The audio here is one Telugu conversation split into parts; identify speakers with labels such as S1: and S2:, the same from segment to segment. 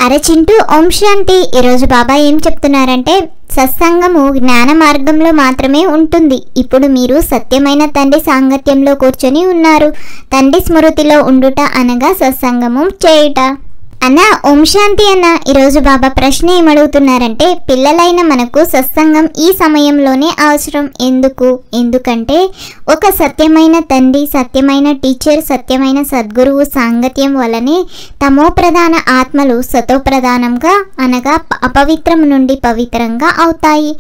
S1: అరే చింటూ, ఓం శాంతి. ఈరోజు బాబా ఏం చెప్తున్నారంటే, సత్సంగము జ్ఞాన మార్గంలో మాత్రమే ఉంటుంది. ఇప్పుడు మీరు సత్యమైన తండ్రి సాంగత్యంలో కూర్చొని ఉన్నారు. తండ్రి స్మృతిలో ఉండుట అనగా సత్సంగము చేయుట. అన్న ఓం శాంతి అన్న. ఈరోజు బాబా ప్రశ్న ఏమడుగుతున్నారంటే, పిల్లలైన మనకు సత్సంగం ఈ సమయంలోనే అవసరం. ఎందుకంటే ఒక సత్యమైన తండ్రి, సత్యమైన టీచర్, సత్యమైన సద్గురువు సాంగత్యం వలనే తమో ప్రధాన ఆత్మలు సతో ప్రధానంగా అనగా అపవిత్రం నుండి పవిత్రంగా అవుతాయి.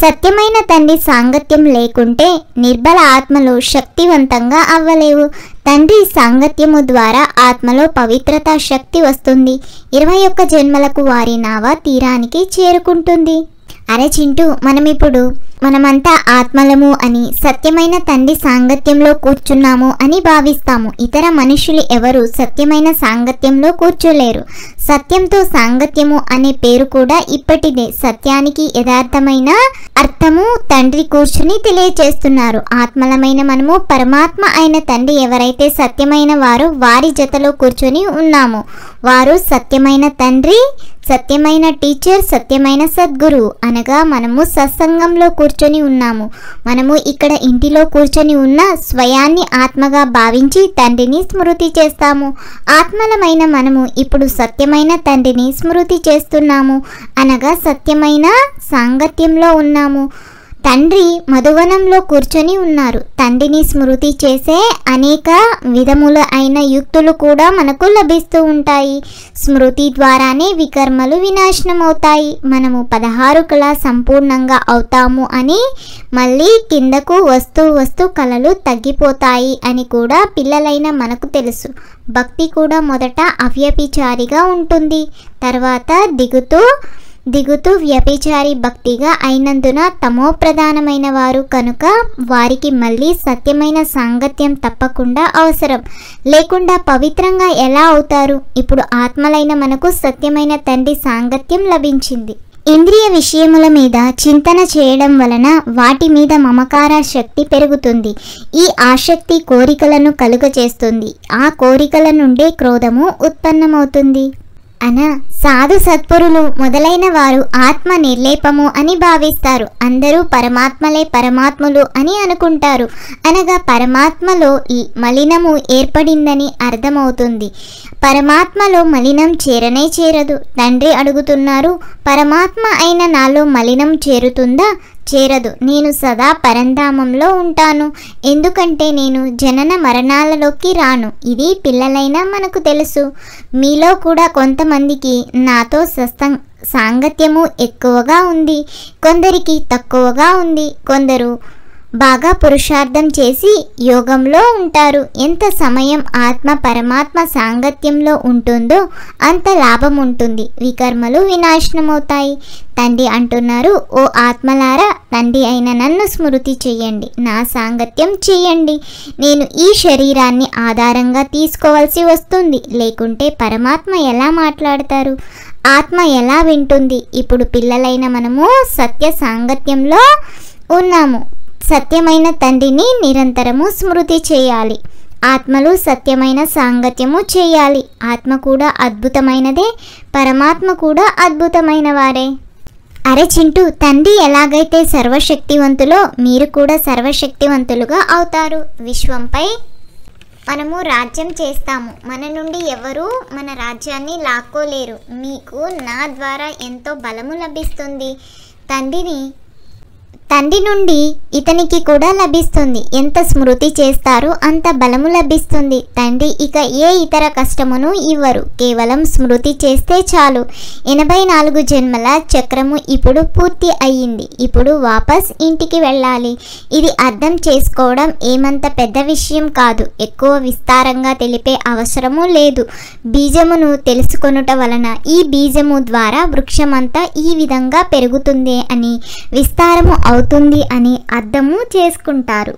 S1: సత్యమైన తండ్రి సాంగత్యం లేకుంటే నిర్బల ఆత్మలు శక్తివంతంగా అవ్వలేవు. తండ్రి సాంగత్యము ద్వారా ఆత్మలో పవిత్రత శక్తి వస్తుంది. 21 జన్మలకు వారి నావ తీరానికి చేరుకుంటుంది. అరే చింటూ, మనమంతా ఆత్మలము అని, సత్యమైన తండ్రి సాంగత్యంలో కూర్చున్నాము అని భావిస్తాము. ఇతర మనుషులు ఎవరు సత్యమైన సాంగత్యంలో కూర్చోలేరు. సత్యంతో సాంగత్యము అనే పేరు కూడా ఇప్పటిదే. సత్యానికి యథార్థమైన అర్థము తండ్రి కూర్చుని తెలియచేస్తున్నారు. ఆత్మలమైన మనము పరమాత్మ అయిన తండ్రి ఎవరైతే సత్యమైన వారో వారి జతలో కూర్చొని ఉన్నాము. వారు సత్యమైన తండ్రి, సత్యమైన టీచర్, సత్యమైన సద్గురు అనగా మనము సత్సంగంలో కూర్చొని ఉన్నాము. మనము ఇక్కడ ఇంటిలో కూర్చొని ఉన్న స్వయాన్ని ఆత్మగా భావించి తండ్రిని స్మృతి చేస్తాము. ఆత్మలమైన మనము ఇప్పుడు సత్యమైన తండ్రిని స్మృతి చేస్తున్నాము అనగా సత్యమైన సాంగత్యంలో ఉన్నాము. తండ్రి మధువనంలో కూర్చొని ఉన్నారు. తండ్రిని స్మృతి చేసే అనేక విధముల అయిన యుక్తులు కూడా మనకు లభిస్తూ ఉంటాయి. స్మృతి ద్వారానే వికర్మలు వినాశనం అవుతాయి. మనము 16 కళ సంపూర్ణంగా అవుతాము అని, మళ్ళీ కిందకు వస్తూ కళలు తగ్గిపోతాయి అని కూడా పిల్లలైన మనకు తెలుసు. భక్తి కూడా మొదట అవ్యభిచారిగా ఉంటుంది, తర్వాత దిగుతూ వ్యభిచారి భక్తిగా అయినందున తమో ప్రధానమైన వారు కనుక వారికి మళ్ళీ సత్యమైన సాంగత్యం తప్పకుండా అవసరం. లేకుండా పవిత్రంగా ఎలా అవుతారు? ఇప్పుడు ఆత్మలైన మనకు సత్యమైన తండ్రి సాంగత్యం లభించింది. ఇంద్రియ విషయముల మీద చింతన చేయడం వలన వాటి మీద మమకార శక్తి పెరుగుతుంది. ఈ ఆసక్తి కోరికలను కలుగచేస్తుంది. ఆ కోరికల నుండే క్రోధము ఉత్పన్నమవుతుంది. సాధు సత్పురులు మొదలైన వారు ఆత్మ నిర్లేపము అని భావిస్తారు. అందరూ పరమాత్ములు అని అనుకుంటారు. అనగా పరమాత్మలో మలినము ఏర్పడిందని అర్థమవుతుంది. పరమాత్మలో మలినం చేరదు. తండ్రి అడుగుతున్నారు, పరమాత్మ అయిన నాలో మలినం చేరుతుందా? చేరదు. నేను సదా పరంధామంలో ఉంటాను. ఎందుకంటే నేను జనన మరణాలలోకి రాను. ఇది పిల్లలైన మనకు తెలుసు. మీలో కూడా కొంతమందికి నాతో సాంగత్యము ఎక్కువగా ఉంది, కొందరికి తక్కువగా ఉంది. కొందరు బాగా పురుషార్థం చేసి యోగంలో ఉంటారు. ఎంత సమయం ఆత్మ పరమాత్మ సాంగత్యంలో ఉంటుందో అంత లాభం ఉంటుంది. వికర్మలు వినాశనమవుతాయి. తండ్రి అంటున్నారు, ఓ ఆత్మలారా, తండ్రి అయిన నన్ను స్మృతి చెయ్యండి, నా సాంగత్యం చెయ్యండి. నేను ఈ శరీరాన్ని ఆధారంగా తీసుకోవాల్సి వస్తుంది. లేకుంటే పరమాత్మ ఎలా మాట్లాడతారు? ఆత్మ ఎలా వింటుంది? ఇప్పుడు పిల్లలైన మనము సత్య సాంగత్యంలో ఉన్నాము. సత్యమైన తండ్రిని నిరంతరము స్మృతి చేయాలి. ఆత్మలు సత్యమైన సాంగత్యము చేయాలి. ఆత్మ కూడా అద్భుతమైనదే, పరమాత్మ కూడా అద్భుతమైన వారే. అరే చింటూ, తండ్రి ఎలాగైతే సర్వశక్తివంతులో మీరు కూడా సర్వశక్తివంతులుగా అవుతారు. విశ్వంపై మనము రాజ్యం చేస్తాము. మన నుండి ఎవరు మన రాజ్యాన్ని లాక్కోలేరు. మీకు నా ద్వారా ఎంతో బలము లభిస్తుంది. తండ్రి నుండి ఇతనికి కూడా లభిస్తుంది. ఎంత స్మృతి చేస్తారో అంత బలము లభిస్తుంది. తండ్రి ఇక ఏ ఇతర కష్టమును ఇవ్వరు. కేవలం స్మృతి చేస్తే చాలు. 84 జన్మల చక్రము ఇప్పుడు పూర్తి అయ్యింది. ఇప్పుడు వాపస్ ఇంటికి వెళ్ళాలి. ఇది అర్థం చేసుకోవడం ఏమంత పెద్ద విషయం కాదు. ఎక్కువ విస్తారంగా తెలిపే అవసరము లేదు. బీజమును తెలుసుకొనుట వలన ఈ బీజము ద్వారా వృక్షమంతా ఈ విధంగా పెరుగుతుంది అని, విస్తారము అవుతుంది అని అర్థము చేసుకుంటారు.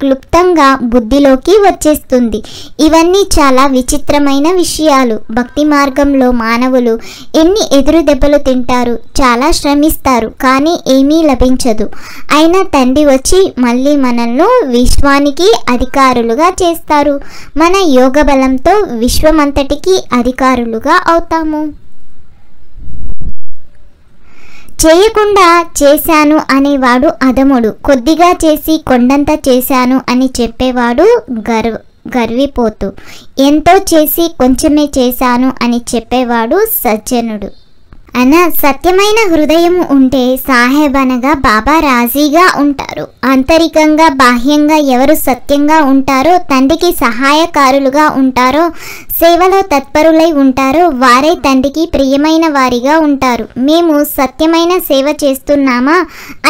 S1: క్లుప్తంగా బుద్ధిలోకి వచ్చేస్తుంది. ఇవన్నీ చాలా విచిత్రమైన విషయాలు. భక్తి మార్గంలో మానవులు ఎన్ని ఎదురు దెబ్బలు తింటారు, చాలా శ్రమిస్తారు, కానీ ఏమీ లభించదు. అయినా తండ్రి వచ్చి మళ్ళీ మనల్ని విశ్వానికి అధికారులుగా చేస్తారు. మన యోగ బలంతో విశ్వమంతటికి అధికారులుగా అవుతాము. చేయకుండా చేశాను అనేవాడు అధముడు. కొద్దిగా చేసి కొండంత చేశాను అని చెప్పేవాడు గర్విపోతూ. ఎంతో చేసి కొంచెమే చేశాను అని చెప్పేవాడు సజ్జనుడు. సత్యమైన హృదయం ఉంటే సాహెబ్ అనగా బాబా రాజీగా ఉంటారు. ఆంతరికంగా బాహ్యంగా ఎవరు సత్యంగా ఉంటారో, తండ్రికి సహాయకారులుగా ఉంటారో, సేవలో తత్పరులై ఉంటారో వారే తండ్రికి ప్రియమైన వారిగా ఉంటారు. మేము సత్యమైన సేవ చేస్తున్నామా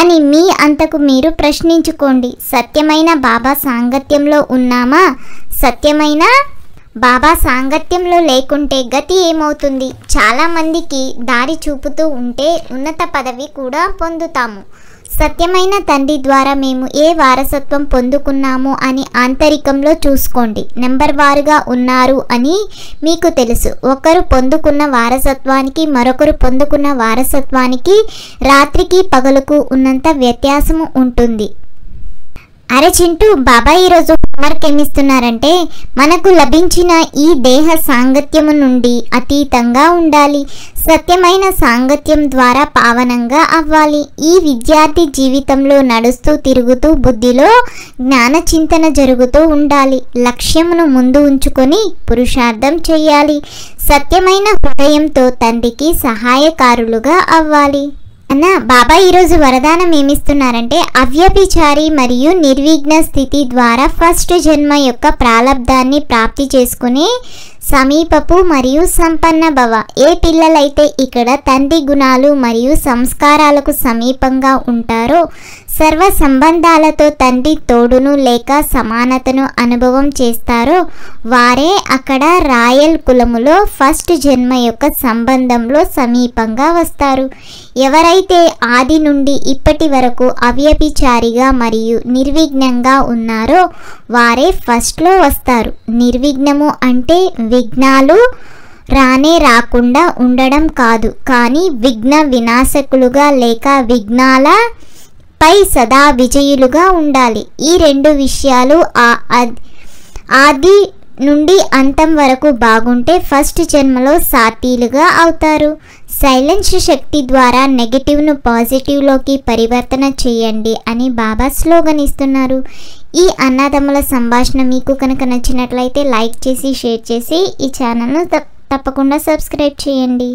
S1: అని మీ అంతకు మీరు ప్రశ్నించుకోండి. సత్యమైన బాబా సాంగత్యంలో ఉన్నామా? సత్యమైన బాబా సాంగత్యంలో లేకుంటే గతి ఏమవుతుంది? చాలామందికి దారి చూపుతూ ఉంటే ఉన్నత పదవి కూడా పొందుతాము. సత్యమైన తండ్రి ద్వారా మేము ఏ వారసత్వం పొందుకున్నాము అని ఆంతరికంలో చూసుకోండి. నెంబర్ వారుగా ఉన్నారు అని మీకు తెలుసు. ఒకరు పొందుకున్న వారసత్వానికి మరొకరు పొందుకున్న వారసత్వానికి రాత్రికి పగలుకు ఉన్నంత వ్యత్యాసము ఉంటుంది. అరే చింటూ, బాబా ఈరోజు హోంవర్క్ ఏమిస్తున్నారంటే మనకు లభించిన ఈ దేహ సాంగత్యము నుండి అతీతంగా ఉండాలి. సత్యమైన సాంగత్యం ద్వారా పావనంగా అవ్వాలి. ఈ విద్యార్థి జీవితంలో నడుస్తూ తిరుగుతూ బుద్ధిలో జ్ఞాన చింతన జరుగుతూ ఉండాలి. లక్ష్యమును ముందు ఉంచుకొని పురుషార్థం చేయాలి. సత్యమైన హృదయంతో తండ్రికి సహాయకారులుగా అవ్వాలి. బాబా ఈరోజు వరదానం ఏమిస్తున్నారంటే అవ్యభిచారి మరియు నిర్విఘ్న స్థితి ద్వారా ఫస్ట్ జన్మ యొక్క ప్రాలబ్ధాన్ని ప్రాప్తి చేసుకునే సమీపపు మరియు సంపన్న భవ. ఏ పిల్లలైతే ఇక్కడ తండ్రి గుణాలు మరియు సంస్కారాలకు సమీపంగా ఉంటారో, సర్వ సంబంధాలతో తండ్రి తోడును లేక సమానతను అనుభవం చేస్తారో వారే అక్కడ రాయల్ కులములో ఫస్ట్ జన్మ యొక్క సంబంధంలో సమీపంగా వస్తారు. ఎవరైతే ఆది నుండి ఇప్పటి వరకు అవ్యభిచారిగా మరియు నిర్విఘ్నంగా ఉన్నారో వారే ఫస్ట్లో వస్తారు. నిర్విఘ్నము అంటే విఘ్నాలు రాకుండా ఉండడం కాదు, కానీ విఘ్న వినాశకులుగా లేక విఘ్నాల పై సదా విజయులుగా ఉండాలి. ఈ రెండు విషయాలు ఆది నుండి అంతం వరకు బాగుంటే ఫస్ట్ జన్మలో సాతీలుగా అవుతారు. సైలెన్స్ శక్తి ద్వారా నెగటివ్ను పాజిటివ్లోకి పరివర్తన చేయండి అని బాబా స్లోగన్ ఇస్తున్నారు. ఈ అన్నదమ్ముల సంభాషణ మీకు కనుక నచ్చినట్లయితే లైక్ చేసి షేర్ చేసి ఈ ఛానల్ను తప్పకుండా సబ్స్క్రైబ్ చేయండి.